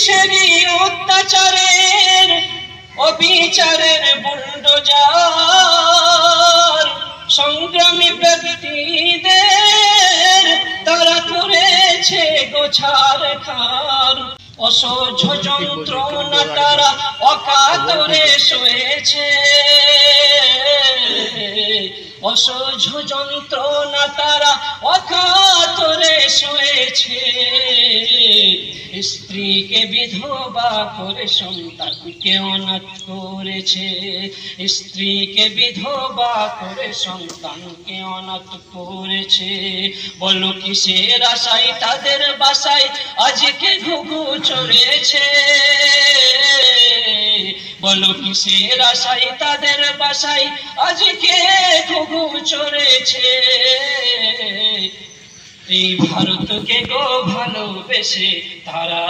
কিসেরই অত্যাচারের অবিচারের বুলডোজার সংগ্রামী ব্যক্তিদের তারা করেছে গোছার খার। অসহ্য যন্ত্রণা তারা অকাতরে সয়েছে, অসহ্য যন্ত্রণা তারা অকাতরে সয়েছে। স্ত্রীকে বিধবা করে সন্তানকে অনাথ করেছে, স্ত্রীকে বিধবা করে সন্তানকে অনাথ করেছে। বলো কিসের আশায় তাদের বাসায় আজকে ঘুঘু চড়েছে, বলো কিসের আশায় তাদের বাসায় আজকে ঘুঘু চড়েছে। এই ভারতকে গো ভালোবেসে তারা